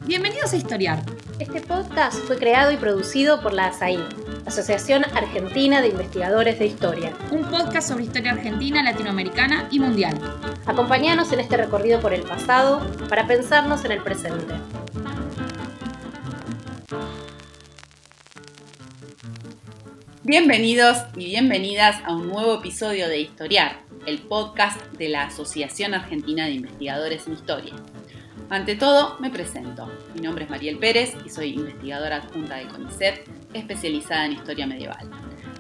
Bienvenidos a Historiar. Este podcast fue creado y producido por la ASAI, Asociación Argentina de Investigadores de Historia. Un podcast sobre historia argentina, latinoamericana y mundial. Acompáñanos en este recorrido por el pasado para pensarnos en el presente. Bienvenidos y bienvenidas a un nuevo episodio de Historiar, el podcast de la Asociación Argentina de Investigadores en Historia. Ante todo, me presento. Mi nombre es Mariel Pérez y soy investigadora adjunta del CONICET, especializada en Historia Medieval.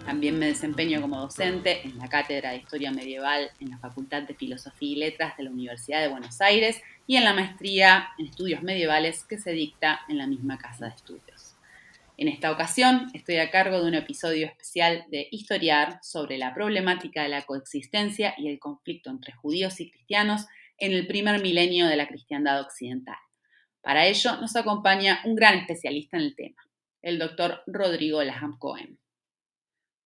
También me desempeño como docente en la Cátedra de Historia Medieval en la Facultad de Filosofía y Letras de la Universidad de Buenos Aires y en la maestría en Estudios Medievales que se dicta en la misma casa de estudios. En esta ocasión estoy a cargo de un episodio especial de Historiar sobre la problemática de la coexistencia y el conflicto entre judíos y cristianos en el primer milenio de la cristiandad occidental. Para ello nos acompaña un gran especialista en el tema, el doctor Rodrigo Laham Cohen.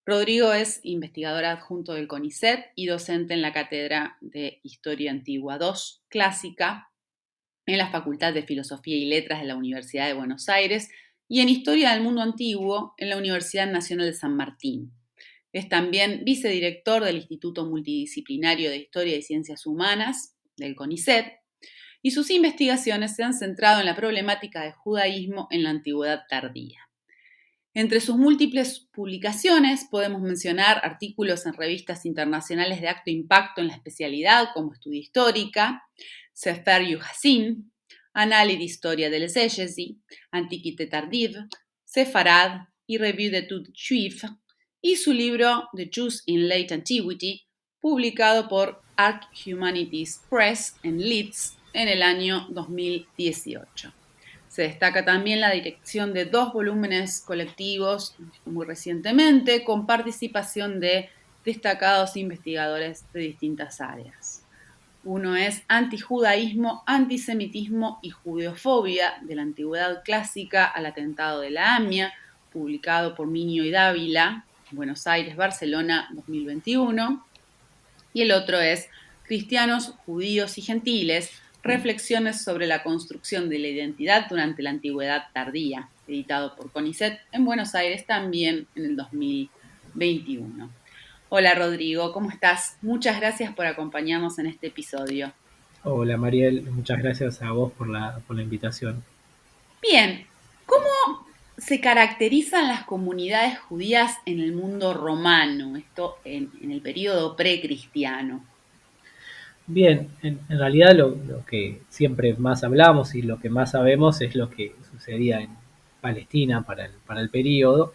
Rodrigo es investigador adjunto del CONICET y docente en la Cátedra de Historia Antigua II Clásica en la Facultad de Filosofía y Letras de la Universidad de Buenos Aires y en Historia del Mundo Antiguo en la Universidad Nacional de San Martín. Es también vicedirector del Instituto Multidisciplinario de Historia y Ciencias Humanas del CONICET, y sus investigaciones se han centrado en la problemática del judaísmo en la antigüedad tardía. Entre sus múltiples publicaciones podemos mencionar artículos en revistas internacionales de alto impacto en la especialidad como Estudia Histórica, Sefer Yuhassin, Annales d'Historia de les Egesi, Antiquité tardive, Sefarad y Revue d'études juives, y su libro The Jews in Late Antiquity, publicado por Arc Humanities Press en Leeds en el año 2018. Se destaca también la dirección de 2 volúmenes colectivos muy recientemente, con participación de destacados investigadores de distintas áreas. Uno es Antijudaísmo, Antisemitismo y Judeofobia, de la Antigüedad Clásica al Atentado de la AMIA, publicado por Minio y Dávila, Buenos Aires, Barcelona, 2021. Y el otro es Cristianos, Judíos y Gentiles, reflexiones sobre la construcción de la identidad durante la Antigüedad tardía, editado por CONICET en Buenos Aires también en el 2021. Hola Rodrigo, ¿cómo estás? Muchas gracias por acompañarnos en este episodio. Hola Mariel, muchas gracias a vos por la invitación. Bien, ¿cómo se caracterizan las comunidades judías en el mundo romano, esto en el periodo precristiano? Bien, en realidad lo que siempre más hablamos y lo que más sabemos es lo que sucedía en Palestina para el periodo,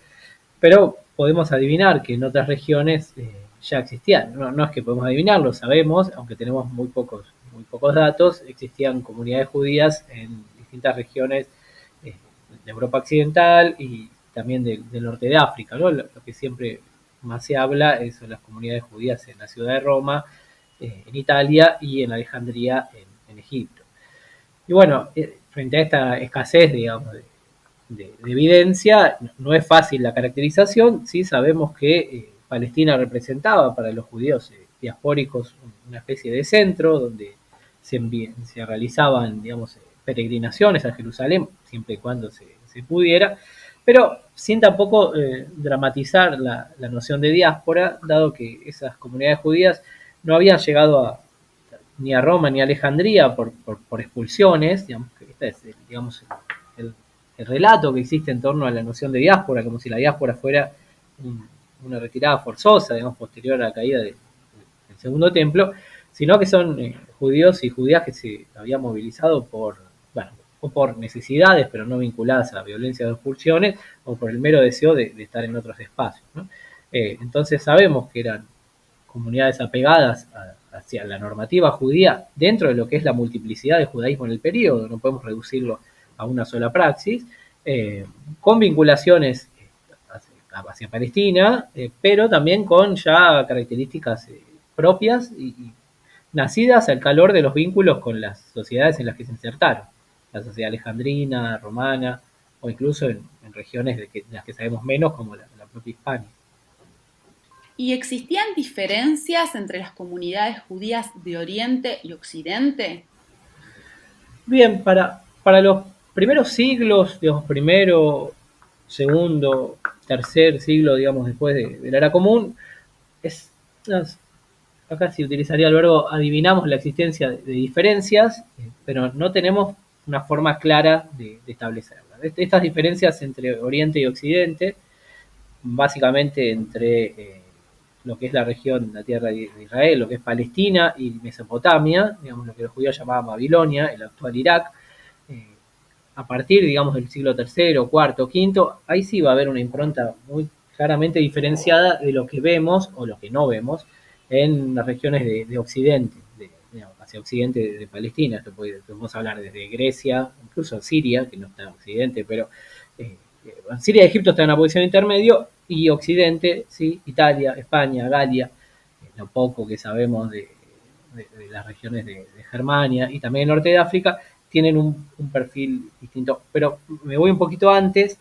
pero podemos adivinar que en otras regiones ya existían. No es que podemos adivinarlo, sabemos, aunque tenemos muy pocos datos, existían comunidades judías en distintas regiones de Europa Occidental y también del norte de África, ¿no? Lo que siempre más se habla son las comunidades judías en la ciudad de Roma, en Italia y en Alejandría, en Egipto. Y bueno, frente a esta escasez, digamos, de evidencia, no es fácil la caracterización. Sí sabemos que Palestina representaba para los judíos diaspóricos una especie de centro donde se realizaban, digamos, peregrinaciones a Jerusalén, siempre y cuando se pudiera, pero sin tampoco dramatizar la noción de diáspora, dado que esas comunidades judías no habían llegado ni a Roma ni a Alejandría por expulsiones. Digamos, que este es el relato que existe en torno a la noción de diáspora, como si la diáspora fuera una retirada forzosa, digamos, posterior a la caída del Segundo Templo, sino que son judíos y judías que se habían movilizado o por necesidades, pero no vinculadas a la violencia de expulsiones, o por el mero deseo de estar en otros espacios, ¿no? Entonces sabemos que eran comunidades apegadas hacia la normativa judía dentro de lo que es la multiplicidad de judaísmo en el periodo, no podemos reducirlo a una sola praxis, con vinculaciones hacia Palestina, pero también con ya características propias y nacidas al calor de los vínculos con las sociedades en las que se insertaron, la sociedad alejandrina, romana, o incluso en regiones de las que sabemos menos, como la propia Hispania. ¿Y existían diferencias entre las comunidades judías de Oriente y Occidente? Bien, para para los primeros siglos, digamos, primero, segundo, tercer siglo, digamos, después de la era común, es, acá sí utilizaría el verbo, adivinamos la existencia de diferencias, pero no tenemos una forma clara de establecerlas. Estas diferencias entre Oriente y Occidente, básicamente entre lo que es la región, la tierra de Israel, lo que es Palestina y Mesopotamia, digamos, lo que los judíos llamaban Babilonia, el actual Irak, a partir, digamos, del siglo III, cuarto, quinto, ahí sí va a haber una impronta muy claramente diferenciada de lo que vemos o lo que no vemos en las regiones de Occidente, digamos, hacia Occidente de Palestina. Esto podemos hablar desde Grecia, incluso Siria, que no está en Occidente, pero Siria y Egipto están en una posición intermedio, y Occidente, sí, Italia, España, Galia, lo poco que sabemos de las regiones de Germania y también el norte de África, tienen un perfil distinto. Pero me voy un poquito antes,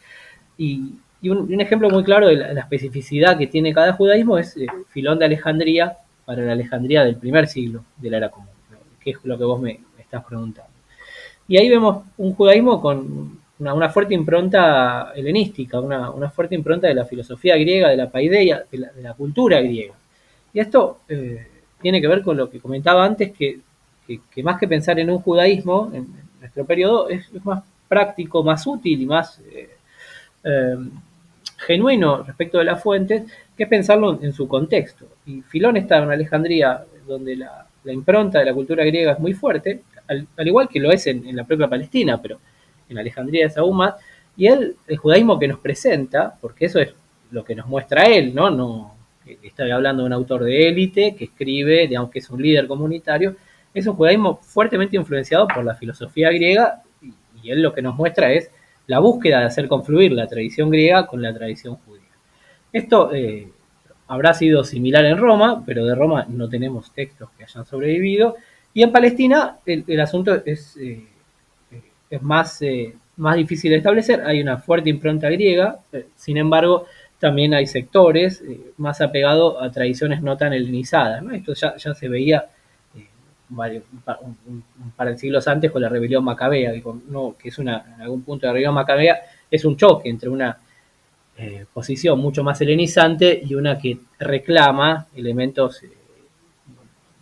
y un ejemplo muy claro de la especificidad que tiene cada judaísmo es Filón de Alejandría, para la Alejandría del primer siglo de la era común, ¿no? Que es lo que vos me estás preguntando. Y ahí vemos un judaísmo con una fuerte impronta helenística, una fuerte impronta de la filosofía griega, de la paideia, de la cultura griega. Y esto tiene que ver con lo que comentaba antes, que más que pensar en un judaísmo, en nuestro periodo, es más práctico, más útil y más genuino respecto de las fuentes, que pensarlo en su contexto. Y Filón está en Alejandría, donde la impronta de la cultura griega es muy fuerte, al igual que lo es en la propia Palestina, pero en Alejandría es aún más. Y el judaísmo que nos presenta, porque eso es lo que nos muestra él, ¿no? Estoy hablando de un autor de élite que escribe, digamos que es un líder comunitario, es un judaísmo fuertemente influenciado por la filosofía griega, y él lo que nos muestra es la búsqueda de hacer confluir la tradición griega con la tradición judía. Esto habrá sido similar en Roma, pero de Roma no tenemos textos que hayan sobrevivido, y en Palestina el asunto es más difícil de establecer. Hay una fuerte impronta griega, sin embargo también hay sectores más apegados a tradiciones no tan helenizadas, ¿no? Esto ya se veía un par de siglos antes con la rebelión macabea, que es en algún punto de la rebelión macabea es un choque entre una posición mucho más helenizante y una que reclama elementos,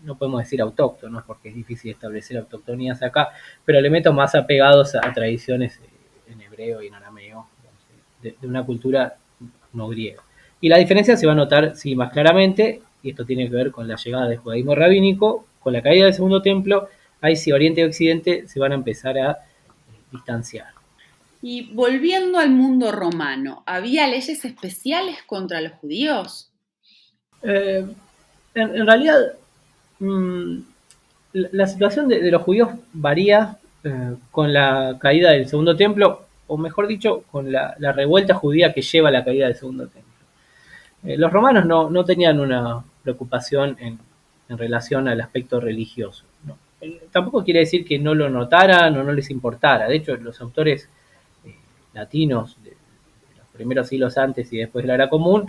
no podemos decir autóctonos porque es difícil establecer autoctonías acá, pero elementos más apegados a tradiciones en hebreo y en arameo, de una cultura no griega. Y la diferencia se va a notar, sí, más claramente, y esto tiene que ver con la llegada del judaísmo rabínico, con la caída del Segundo Templo. Ahí sí, Oriente y Occidente se van a empezar a distanciar. Y volviendo al mundo romano, ¿había leyes especiales contra los judíos? En realidad, la situación de los judíos varía con la caída del Segundo Templo, o mejor dicho, con la revuelta judía que lleva a la caída del Segundo Templo. Los romanos no tenían una preocupación en relación al aspecto religioso, ¿no? Tampoco quiere decir que no lo notaran o no les importara. De hecho, los autores latinos de los primeros siglos antes y después de la era común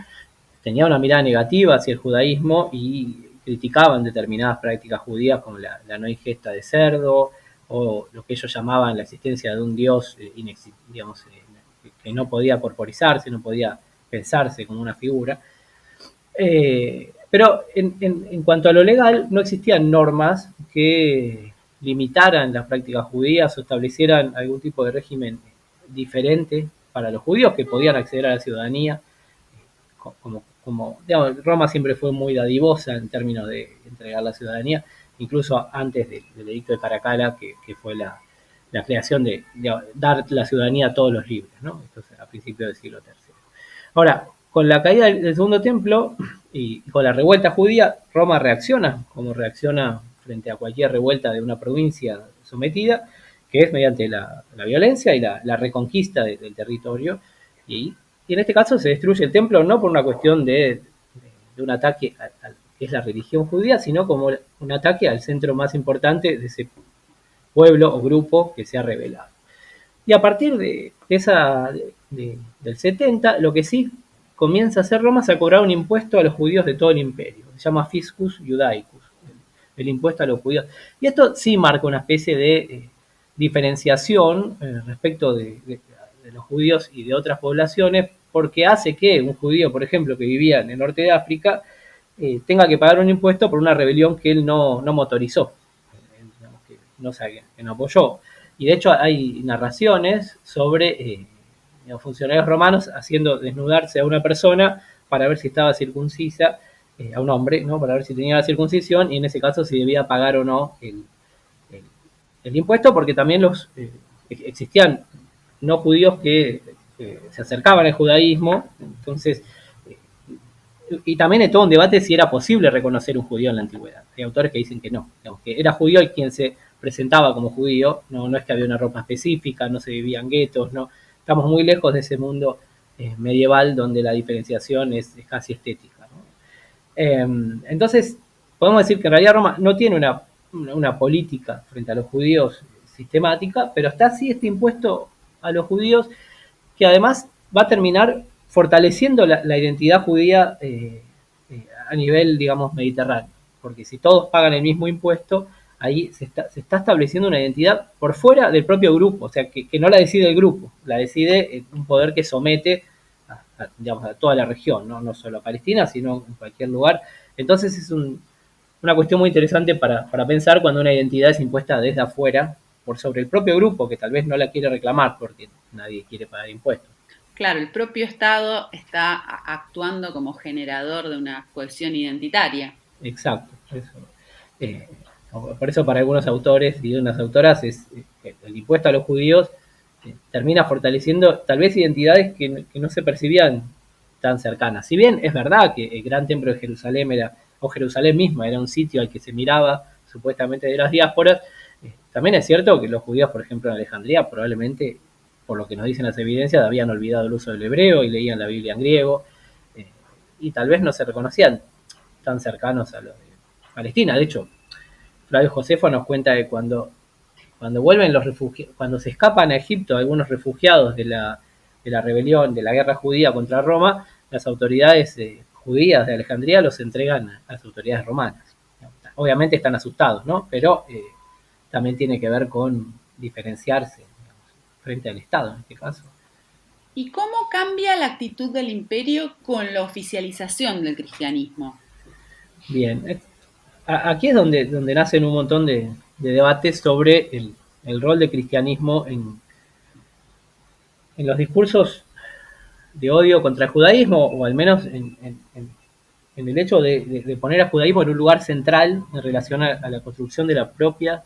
tenían una mirada negativa hacia el judaísmo y criticaban determinadas prácticas judías como la no ingesta de cerdo, o lo que ellos llamaban la existencia de un dios que no podía corporizarse, no podía pensarse como una figura. Pero en cuanto a lo legal, no existían normas que limitaran las prácticas judías o establecieran algún tipo de régimen diferente para los judíos que podían acceder a la ciudadanía. Digamos, Roma siempre fue muy dadivosa en términos de entregar la ciudadanía, incluso antes del edicto de Caracalla, que fue la creación de dar la ciudadanía a todos los libres, ¿no? Esto es a principios del siglo III. Ahora, con la caída del Segundo Templo y con la revuelta judía, Roma reacciona como reacciona frente a cualquier revuelta de una provincia sometida, que es mediante la violencia y la reconquista del territorio. Y en este caso se destruye el templo no por una cuestión de un ataque a que es la religión judía, sino como un ataque al centro más importante de ese pueblo o grupo que se ha rebelado. Y a partir del 70, lo que sí comienza a hacer Roma es a cobrar un impuesto a los judíos de todo el imperio. Se llama Fiscus Judaicus, el impuesto a los judíos. Y esto sí marca una especie de diferenciación respecto de los judíos y de otras poblaciones, porque hace que un judío, por ejemplo, que vivía en el norte de África, tenga que pagar un impuesto por una rebelión que él no motorizó, que no apoyó. Y de hecho hay narraciones sobre funcionarios romanos haciendo desnudarse a una persona para ver si estaba circuncisa, a un hombre, ¿no? Para ver si tenía la circuncisión, y en ese caso si debía pagar o no el impuesto, porque también existían no judíos que se acercaban al judaísmo. Entonces, y también hay todo un debate si era posible reconocer un judío en la antigüedad. Hay autores que dicen que no, digamos, que era judío y quien se presentaba como judío, no es que había una ropa específica, no se vivían guetos, no. Estamos muy lejos de ese mundo medieval donde la diferenciación es casi estética, ¿no? Entonces, podemos decir que en realidad Roma no tiene una política frente a los judíos sistemática, pero está así este impuesto a los judíos que además va a terminar fortaleciendo la identidad judía a nivel, digamos, mediterráneo. Porque si todos pagan el mismo impuesto, ahí se está estableciendo una identidad por fuera del propio grupo, o sea, que no la decide el grupo, la decide un poder que somete digamos, a toda la región, no solo a Palestina, sino en cualquier lugar. Entonces es una cuestión muy interesante para pensar cuando una identidad es impuesta desde afuera por sobre el propio grupo, que tal vez no la quiere reclamar porque nadie quiere pagar impuestos. Claro, el propio Estado está actuando como generador de una cohesión identitaria. Exacto, eso. Por eso para algunos autores y unas autoras el impuesto a los judíos termina fortaleciendo tal vez identidades que no se percibían tan cercanas. Si bien es verdad que el gran templo de Jerusalén o Jerusalén misma era un sitio al que se miraba supuestamente de las diásporas, también es cierto que los judíos, por ejemplo, en Alejandría, probablemente, por lo que nos dicen las evidencias, habían olvidado el uso del hebreo y leían la Biblia en griego, y tal vez no se reconocían tan cercanos a los de Palestina. De hecho, Flavio Josefo nos cuenta que cuando vuelven los refugiados, cuando se escapan a Egipto algunos refugiados de la rebelión, de la guerra judía contra Roma, las autoridades judías de Alejandría los entregan a las autoridades romanas. Obviamente están asustados, ¿no? Pero también tiene que ver con diferenciarse, digamos, frente al Estado en este caso. ¿Y cómo cambia la actitud del imperio con la oficialización del cristianismo? Bien, aquí es donde nacen un montón de debates sobre el rol del cristianismo en los discursos de odio contra el judaísmo, o al menos en el hecho de poner al judaísmo en un lugar central en relación a la construcción de la propia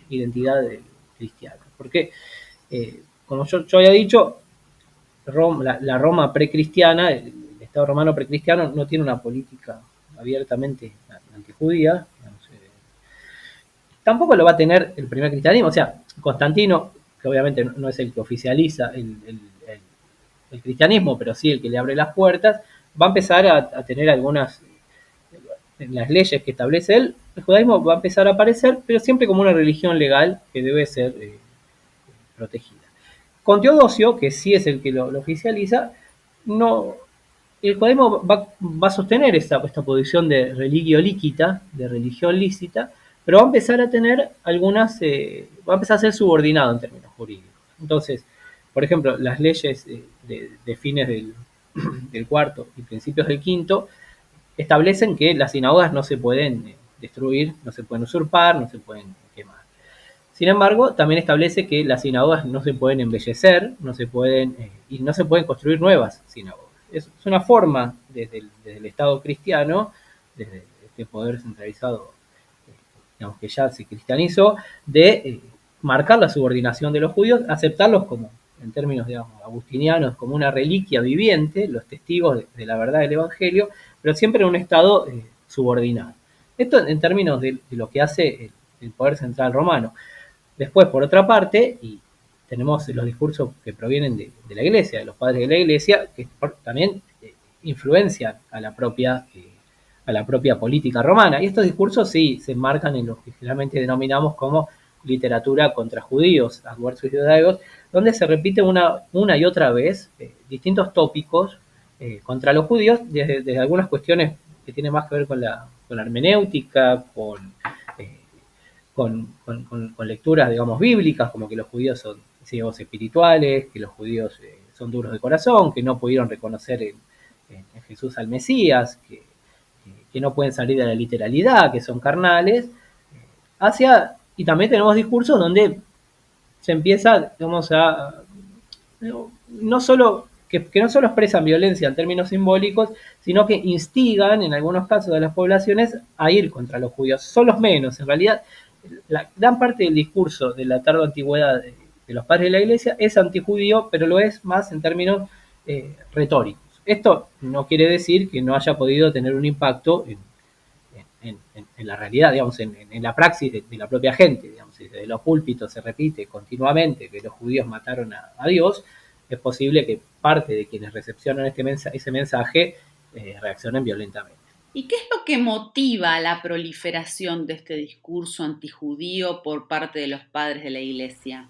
identidad cristiana. Porque, como yo había dicho, la Roma precristiana, el Estado romano precristiano, no tiene una política abiertamente antijudía. Tampoco lo va a tener el primer cristianismo. O sea, Constantino, que obviamente no es el que oficializa el cristianismo, pero sí el que le abre las puertas, va a empezar a tener algunas, en las leyes que establece él, el judaísmo va a empezar a aparecer, pero siempre como una religión legal que debe ser protegida. Con Teodosio, que sí es el que lo oficializa, el judaísmo va a sostener esta posición de religio lícita, de religión lícita, pero va a empezar a tener algunas, va a empezar a ser subordinado en términos jurídicos. Entonces, por ejemplo, las leyes de fines del cuarto y principios del quinto establecen que las sinagogas no se pueden destruir, no se pueden usurpar, no se pueden quemar. Sin embargo, también establece que las sinagogas no se pueden embellecer, no se pueden construir nuevas sinagogas. Es una forma desde el Estado cristiano, desde este poder centralizado, digamos, que ya se cristianizó, de marcar la subordinación de los judíos, aceptarlos como, en términos, digamos, agustinianos, como una reliquia viviente, los testigos de la verdad del Evangelio, pero siempre en un estado subordinado. Esto en términos de lo que hace el poder central romano. Después, por otra parte, y tenemos los discursos que provienen de la Iglesia, de los padres de la Iglesia, que también influencian a la propia política romana. Y estos discursos sí se enmarcan en lo que generalmente denominamos como literatura contra judíos, adversos judaicos, donde se repite una y otra vez distintos tópicos contra los judíos, desde algunas cuestiones que tienen más que ver con la hermenéutica, con lecturas, digamos, bíblicas, como que los judíos son ciegos espirituales, que los judíos son duros de corazón, que no pudieron reconocer en Jesús al Mesías, que no pueden salir de la literalidad, que son carnales, y también tenemos discursos donde se empieza, digamos, no solo que no solo expresan violencia en términos simbólicos, sino que instigan en algunos casos a las poblaciones a ir contra los judíos. Son los menos, en realidad, la gran parte del discurso de la tardoantigüedad de los padres de la Iglesia es antijudío, pero lo es más en términos retóricos. Esto no quiere decir que no haya podido tener un impacto en la realidad, digamos, en la praxis de la propia gente. Digamos, si desde los púlpitos se repite continuamente que los judíos mataron a Dios, es posible que parte de quienes recepcionan ese mensaje reaccionen violentamente. ¿Y qué es lo que motiva la proliferación de este discurso antijudío por parte de los padres de la Iglesia?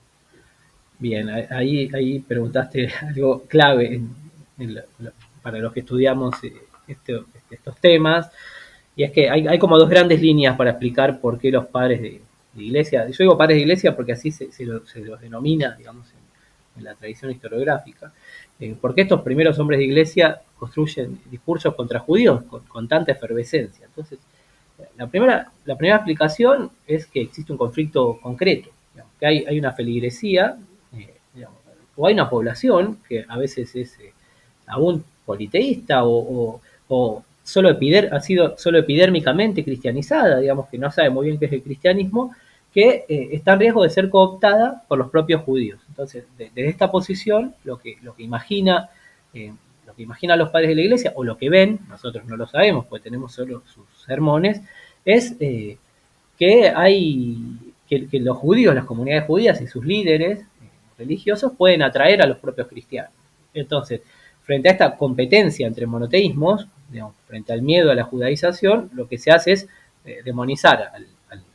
Bien, ahí preguntaste algo clave para los que estudiamos estos temas, y es que hay como dos grandes líneas para explicar por qué los padres de Iglesia, yo digo padres de Iglesia porque así se los denomina, digamos, en la tradición historiográfica, porque estos primeros hombres de Iglesia construyen discursos contra judíos con tanta efervescencia. Entonces, la primera explicación es que existe un conflicto concreto, digamos, que hay una feligresía, digamos, o hay una población que a veces es aún politeísta o ha sido solo epidérmicamente cristianizada, digamos, que no sabe muy bien qué es el cristianismo, que está en riesgo de ser cooptada por los propios judíos. Entonces, desde esta posición, lo que imaginan los padres de la Iglesia, o lo que ven, nosotros no lo sabemos, porque tenemos solo sus sermones, es que los judíos, las comunidades judías y sus líderes religiosos pueden atraer a los propios cristianos. Entonces, frente a esta competencia entre monoteísmos, digamos, frente al miedo a la judaización, lo que se hace es demonizar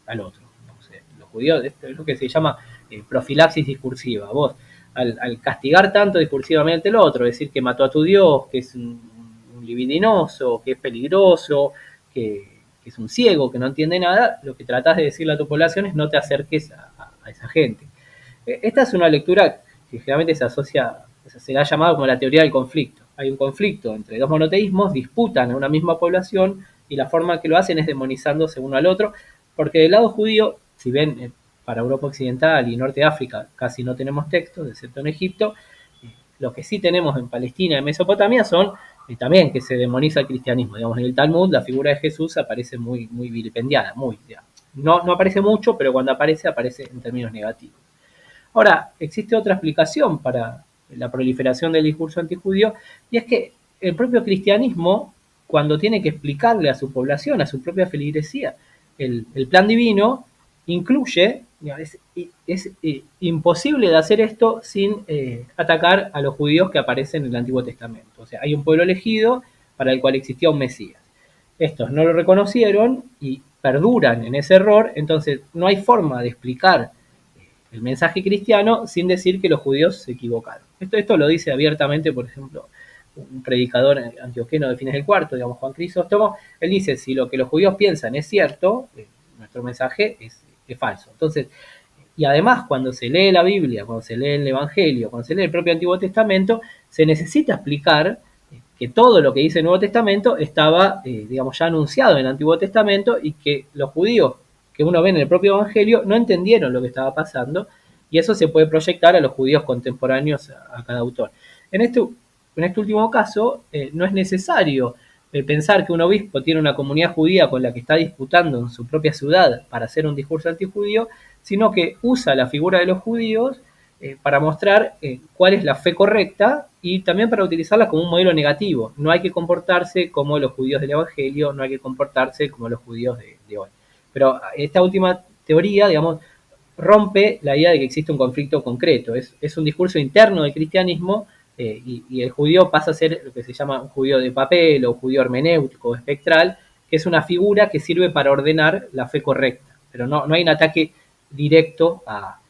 al otro. Los judíos, esto es lo que se llama profilaxis discursiva. Vos, al castigar tanto discursivamente al otro, decir que mató a tu Dios, que es un libidinoso, que es peligroso, que es un ciego, que no entiende nada, lo que tratás de decirle a tu población es no te acerques a esa gente. Esta es una lectura que generalmente se la ha llamado como la teoría del conflicto. Hay un conflicto entre dos monoteísmos, disputan a una misma población y la forma que lo hacen es demonizándose uno al otro, porque del lado judío, si bien para Europa Occidental y Norte de África casi no tenemos textos, excepto en Egipto, lo que sí tenemos en Palestina y Mesopotamia son también que se demoniza el cristianismo. Digamos, en el Talmud la figura de Jesús aparece muy vilipendiada, no aparece mucho, pero cuando aparece en términos negativos. Ahora, existe otra explicación para la proliferación del discurso antijudío, y es que el propio cristianismo, cuando tiene que explicarle a su población, a su propia feligresía, el plan divino, incluye, es imposible de hacer esto sin atacar a los judíos que aparecen en el Antiguo Testamento. O sea, hay un pueblo elegido para el cual existía un Mesías. Estos no lo reconocieron y perduran en ese error, entonces no hay forma de explicar el mensaje cristiano sin decir que los judíos se equivocaron. Esto lo dice abiertamente, por ejemplo, un predicador antioqueno de fines del cuarto, digamos, Juan Crisóstomo. Él dice, si lo que los judíos piensan es cierto, nuestro mensaje es falso. Entonces, y además cuando se lee la Biblia, cuando se lee el Evangelio, cuando se lee el propio Antiguo Testamento, se necesita explicar que todo lo que dice el Nuevo Testamento estaba, digamos, ya anunciado en el Antiguo Testamento, y que los judíos que uno ve en el propio Evangelio no entendieron lo que estaba pasando, y eso se puede proyectar a los judíos contemporáneos a cada autor. En este último caso, no es necesario pensar que un obispo tiene una comunidad judía con la que está disputando en su propia ciudad para hacer un discurso antijudío, sino que usa la figura de los judíos para mostrar cuál es la fe correcta, y también para utilizarla como un modelo negativo. No hay que comportarse como los judíos del Evangelio, no hay que comportarse como los judíos de hoy. Pero esta última teoría, digamos, rompe la idea de que existe un conflicto concreto. Es un discurso interno del cristianismo, y el judío pasa a ser lo que se llama un judío de papel o judío hermenéutico o espectral, que es una figura que sirve para ordenar la fe correcta. Pero no hay un ataque directo a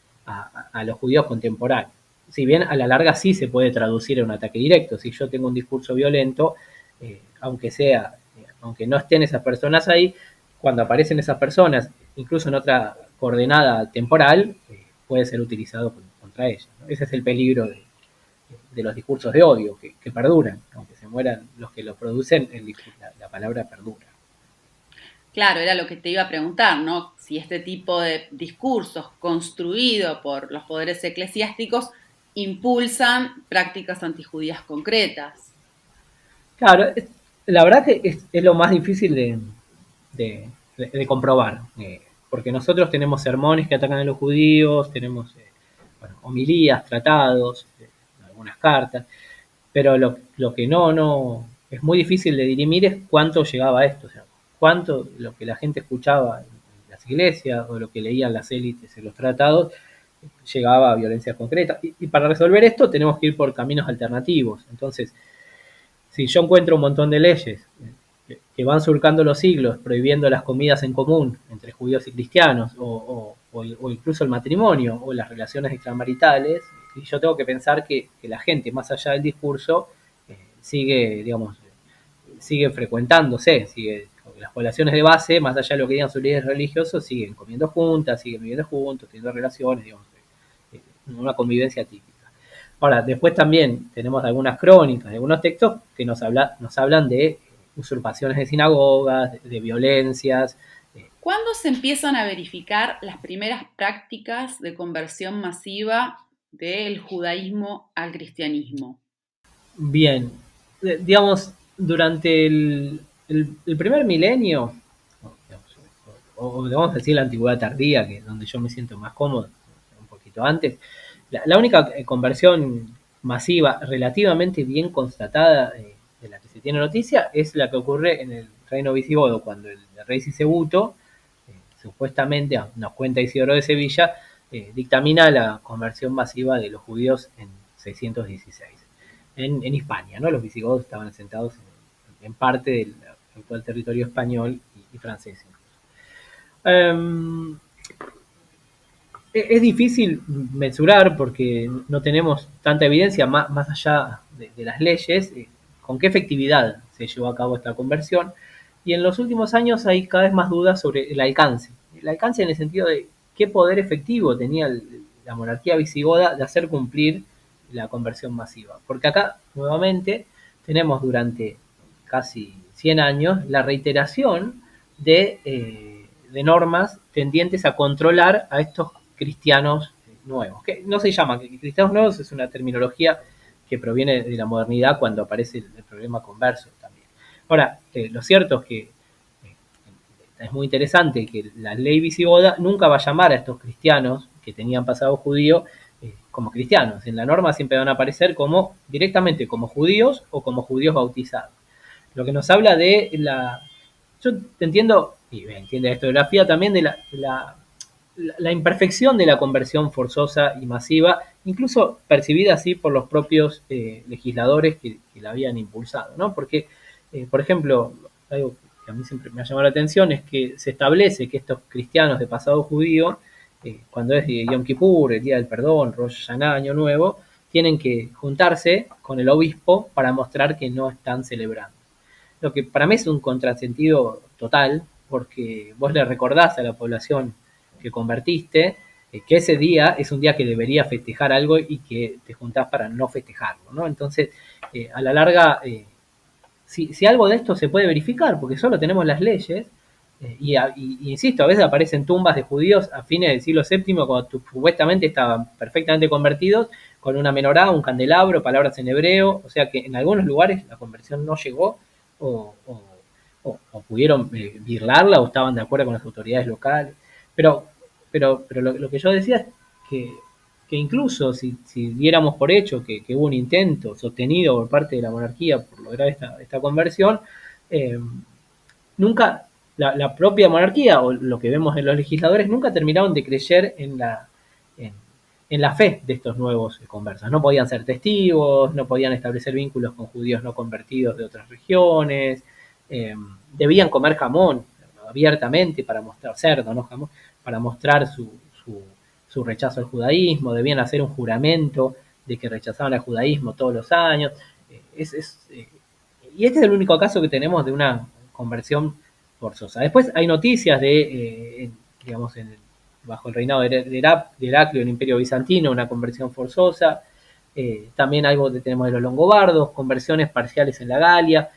los judíos contemporáneos. Si bien a la larga sí se puede traducir en un ataque directo. Si yo tengo un discurso violento, aunque no estén esas personas ahí, cuando aparecen esas personas, incluso en otra coordenada temporal puede ser utilizado contra ella, ¿no? Ese es el peligro de los discursos de odio, que perduran, aunque se mueran los que los producen, la palabra perdura. Claro, era lo que te iba a preguntar, ¿no? Si este tipo de discursos construido por los poderes eclesiásticos impulsan prácticas antijudías concretas. Claro, la verdad que es lo más difícil de comprobar, porque nosotros tenemos sermones que atacan a los judíos, tenemos homilías, tratados, algunas cartas, pero lo que no es muy difícil de dirimir es cuánto llegaba a esto, o sea, cuánto lo que la gente escuchaba en las iglesias o lo que leían las élites en los tratados llegaba a violencia concreta. Y para resolver esto tenemos que ir por caminos alternativos. Entonces, si yo encuentro un montón de leyes que van surcando los siglos, prohibiendo las comidas en común entre judíos y cristianos, o incluso el matrimonio o las relaciones extramaritales, y yo tengo que pensar que la gente, más allá del discurso, sigue, digamos, sigue frecuentándose, las poblaciones de base, más allá de lo que digan sus líderes religiosos, siguen comiendo juntas, siguen viviendo juntos, teniendo relaciones, digamos, una convivencia típica. Ahora, después también tenemos algunas crónicas, algunos textos que nos hablan de usurpaciones de sinagogas, de violencias. ¿Cuándo se empiezan a verificar las primeras prácticas de conversión masiva del judaísmo al cristianismo? Bien, digamos, durante el primer milenio, o vamos a decir la antigüedad tardía, que es donde yo me siento más cómodo, un poquito antes, la única conversión masiva relativamente bien constatada de la que se tiene noticia es la que ocurre en el reino visigodo, cuando el rey Sisebuto, supuestamente, nos cuenta Isidoro de Sevilla, dictamina la conversión masiva de los judíos en 616, en Hispania, ¿no? Los visigodos estaban asentados en parte del actual territorio español y francés. Es difícil mensurar porque no tenemos tanta evidencia más allá de las leyes con qué efectividad se llevó a cabo esta conversión, y en los últimos años hay cada vez más dudas sobre el alcance en el sentido de qué poder efectivo tenía la monarquía visigoda de hacer cumplir la conversión masiva, porque acá nuevamente tenemos durante casi 100 años la reiteración de normas tendientes a controlar a estos cristianos nuevos, que no se llama cristianos nuevos, es una terminología que proviene de la modernidad cuando aparece el problema converso también. Ahora, lo cierto es que es muy interesante que la ley visigoda nunca va a llamar a estos cristianos que tenían pasado judío como cristianos. En la norma siempre van a aparecer directamente como judíos o como judíos bautizados. Lo que nos habla de yo entiendo, y entiende la historiografía también, de la imperfección de la conversión forzosa y masiva, incluso percibida así por los propios legisladores que la habían impulsado, ¿no? Porque, por ejemplo, algo que a mí siempre me ha llamado la atención es que se establece que estos cristianos de pasado judío, cuando es Yom Kippur, el Día del Perdón, Rosh Hashanah, Año Nuevo, tienen que juntarse con el obispo para mostrar que no están celebrando. Lo que para mí es un contrasentido total, porque vos le recordás a la población que convertiste que ese día es un día que debería festejar algo y que te juntás para no festejarlo, ¿no? Entonces, a la larga, si algo de esto se puede verificar, porque solo tenemos las leyes, y insisto, a veces aparecen tumbas de judíos a fines del siglo VII cuando supuestamente estaban perfectamente convertidos, con una menorá, un candelabro, palabras en hebreo, o sea que en algunos lugares la conversión no llegó, o pudieron birlarla, o estaban de acuerdo con las autoridades locales. Pero lo que yo decía es que incluso si diéramos por hecho que hubo un intento sostenido por parte de la monarquía por lograr esta conversión, nunca la propia monarquía o lo que vemos en los legisladores nunca terminaron de creer en la fe de estos nuevos conversos. No podían ser testigos, no podían establecer vínculos con judíos no convertidos de otras regiones, debían comer jamón abiertamente para mostrar, cerdo, no jamón, para mostrar su rechazo al judaísmo, debían hacer un juramento de que rechazaban el judaísmo todos los años. Y este es el único caso que tenemos de una conversión forzosa. Después hay noticias digamos, en bajo el reinado de Heraclio, el Imperio Bizantino, una conversión forzosa. También algo que tenemos de los longobardos, conversiones parciales en la Galia,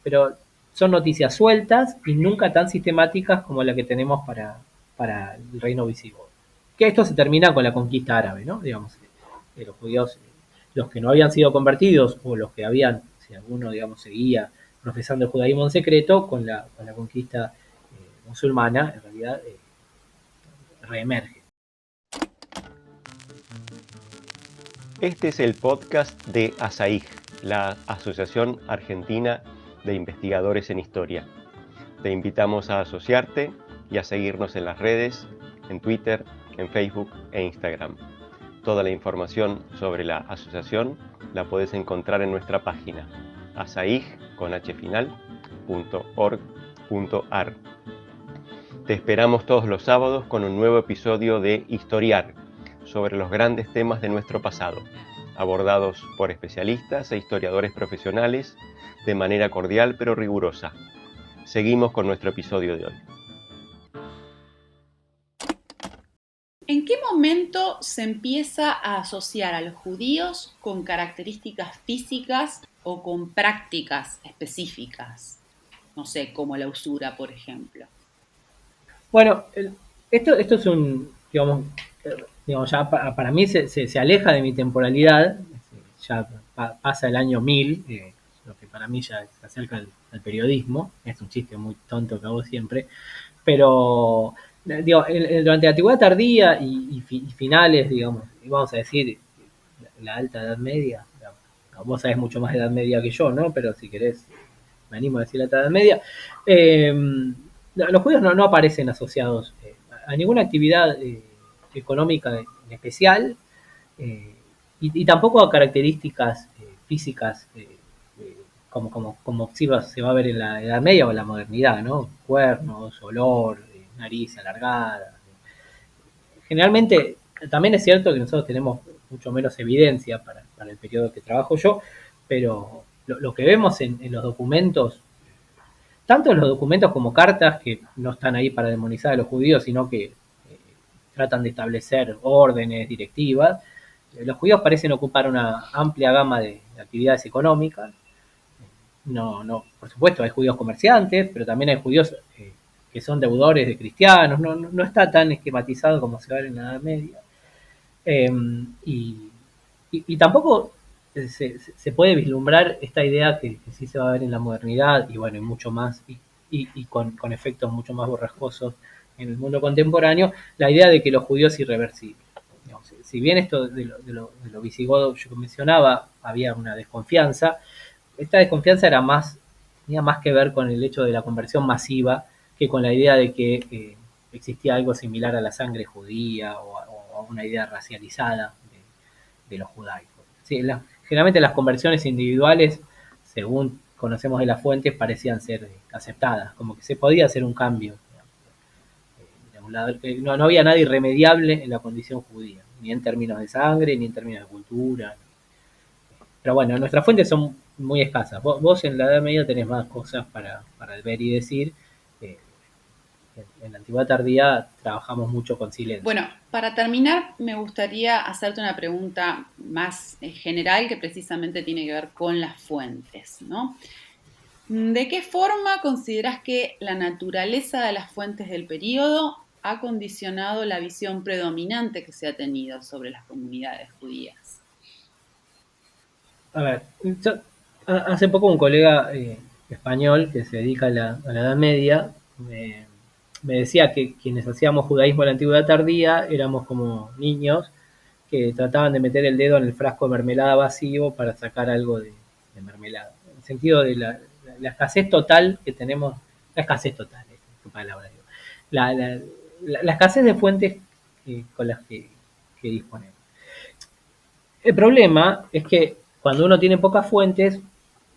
pero son noticias sueltas y nunca tan sistemáticas como la que tenemos para el reino visigodo. Que esto se termina con la conquista árabe, ¿no? Digamos, los judíos, los que no habían sido convertidos o los que habían, si alguno, digamos, seguía profesando el judaísmo en secreto, con la conquista musulmana, en realidad reemerge. Este es el podcast de ASAIG, la Asociación Argentina de Investigadores en Historia. Te invitamos a asociarte y a seguirnos en las redes, en Twitter, en Facebook e Instagram. Toda la información sobre la asociación la puedes encontrar en nuestra página asaig.org.ar. Te esperamos todos los sábados con un nuevo episodio de Historiar, sobre los grandes temas de nuestro pasado, abordados por especialistas e historiadores profesionales de manera cordial pero rigurosa. Seguimos con nuestro episodio de hoy. ¿En qué momento se empieza a asociar a los judíos con características físicas o con prácticas específicas? No sé, como la usura, por ejemplo. Bueno, esto es un, digamos, ya para mí se aleja de mi temporalidad, ya pasa el año 1000, lo que para mí ya se acerca al periodismo, es un chiste muy tonto que hago siempre, pero digo, durante la antigüedad tardía y finales, digamos, vamos a decir, la alta Edad Media, vos sabés mucho más de Edad Media que yo, ¿no? Pero si querés, me animo a decir la alta Edad Media, los judíos no aparecen asociados a ninguna actividad económica en especial, y tampoco a características físicas como se va a ver en la Edad Media o en la modernidad, ¿no? Cuernos, olor, nariz alargada. Generalmente, también es cierto que nosotros tenemos mucho menos evidencia para el periodo que trabajo yo, pero lo que vemos en los documentos, tanto en los documentos como cartas, que no están ahí para demonizar a los judíos, sino que tratan de establecer órdenes, directivas, los judíos parecen ocupar una amplia gama de actividades económicas. No, por supuesto, hay judíos comerciantes, pero también hay judíos que son deudores de cristianos. No está tan esquematizado como se ve en la Edad Media. Y tampoco se puede vislumbrar esta idea que sí se va a ver en la modernidad, y bueno, y mucho más, y con efectos mucho más borrascosos en el mundo contemporáneo, la idea de que los judíos irreversibles. Si bien esto de lo visigodo yo mencionaba, había una desconfianza, esta desconfianza tenía más que ver con el hecho de la conversión masiva que con la idea de que existía algo similar a la sangre judía o a una idea racializada de los judaicos. Sí, generalmente las conversiones individuales, según conocemos de las fuentes, parecían ser aceptadas, como que se podía hacer un cambio. No había nada irremediable en la condición judía, ni en términos de sangre, ni en términos de cultura. Pero bueno, nuestras fuentes son muy escasas. Vos en la Edad Media tenés más cosas para ver y decir. En la antigüedad tardía trabajamos mucho con silencio. Bueno, para terminar, me gustaría hacerte una pregunta más general que precisamente tiene que ver con las fuentes, ¿no? ¿De qué forma considerás que la naturaleza de las fuentes del período ha condicionado la visión predominante que se ha tenido sobre las comunidades judías? A ver, hace poco un colega español que se dedica a la Edad Media me decía que quienes hacíamos judaísmo en la antigüedad tardía éramos como niños que trataban de meter el dedo en el frasco de mermelada vacío para sacar algo de mermelada. En el sentido de la escasez total que tenemos, la escasez total, es tu palabra, digo. La escasez de fuentes con las que disponemos. El problema es que cuando uno tiene pocas fuentes,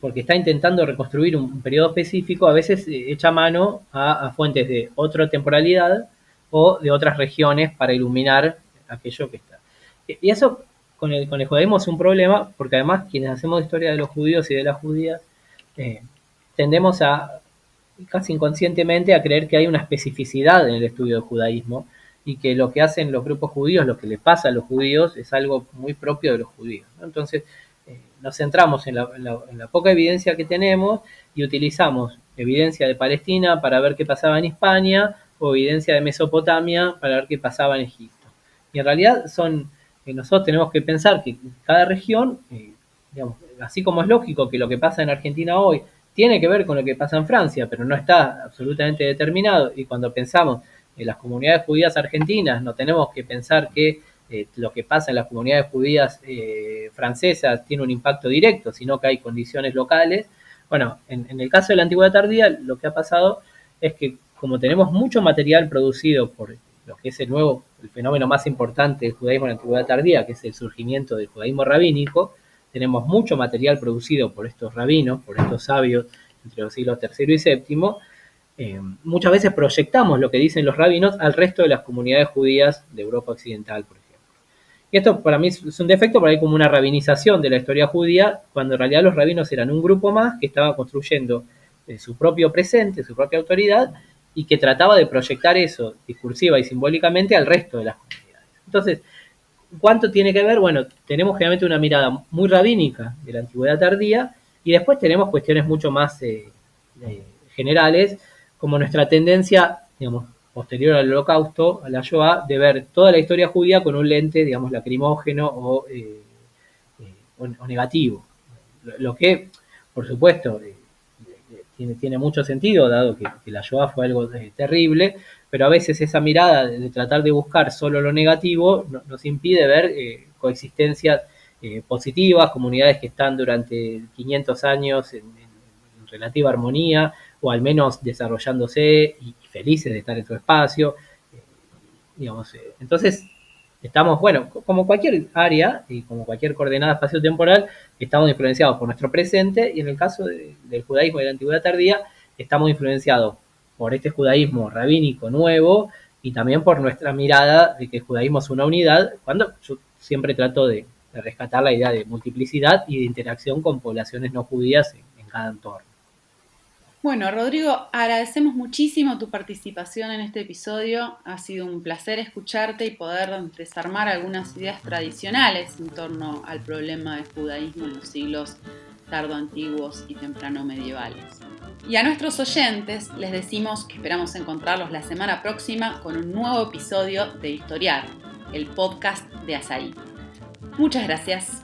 porque está intentando reconstruir un periodo específico, a veces echa mano a fuentes de otra temporalidad o de otras regiones para iluminar aquello que está. Y eso con el judaísmo es un problema, porque además quienes hacemos historia de los judíos y de las judías, tendemos a, casi inconscientemente, a creer que hay una especificidad en el estudio del judaísmo y que lo que hacen los grupos judíos, lo que les pasa a los judíos, es algo muy propio de los judíos, ¿no? Entonces, nos centramos en la poca evidencia que tenemos y utilizamos evidencia de Palestina para ver qué pasaba en Hispania o evidencia de Mesopotamia para ver qué pasaba en Egipto. Y en realidad nosotros tenemos que pensar que cada región, digamos, así como es lógico que lo que pasa en Argentina hoy tiene que ver con lo que pasa en Francia, pero no está absolutamente determinado, y cuando pensamos en las comunidades judías argentinas, no tenemos que pensar que lo que pasa en las comunidades judías francesas tiene un impacto directo, sino que hay condiciones locales. Bueno, en el caso de la Antigüedad Tardía, lo que ha pasado es que como tenemos mucho material producido por lo que es el fenómeno más importante del judaísmo en la Antigüedad Tardía, que es el surgimiento del judaísmo rabínico, tenemos mucho material producido por estos rabinos, por estos sabios entre los siglos III y VII. Muchas veces proyectamos lo que dicen los rabinos al resto de las comunidades judías de Europa Occidental, por ejemplo. Y esto para mí es un defecto, porque hay como una rabinización de la historia judía, cuando en realidad los rabinos eran un grupo más que estaba construyendo su propio presente, su propia autoridad, y que trataba de proyectar eso discursiva y simbólicamente al resto de las comunidades. Entonces, ¿cuánto tiene que ver? Bueno, tenemos generalmente una mirada muy rabínica de la Antigüedad Tardía, y después tenemos cuestiones mucho más generales, como nuestra tendencia, digamos, posterior al Holocausto, a la Shoah, de ver toda la historia judía con un lente, digamos, lacrimógeno o negativo. Lo que, por supuesto, tiene mucho sentido, dado que la Shoah fue algo terrible, pero a veces esa mirada de tratar de buscar solo lo negativo nos impide ver coexistencias positivas, comunidades que están durante 500 años en relativa armonía, o al menos desarrollándose y felices de estar en su espacio. Entonces, estamos, bueno, como cualquier área y como cualquier coordenada espaciotemporal, estamos influenciados por nuestro presente, y en el caso del judaísmo de la Antigüedad Tardía, estamos influenciados por este judaísmo rabínico nuevo y también por nuestra mirada de que el judaísmo es una unidad, cuando yo siempre trato de rescatar la idea de multiplicidad y de interacción con poblaciones no judías en cada entorno. Bueno, Rodrigo, agradecemos muchísimo tu participación en este episodio. Ha sido un placer escucharte y poder desarmar algunas ideas tradicionales en torno al problema del judaísmo en los siglos tardoantiguos y temprano medievales. Y a nuestros oyentes les decimos que esperamos encontrarlos la semana próxima con un nuevo episodio de Historiar, el podcast de Asaí. Muchas gracias.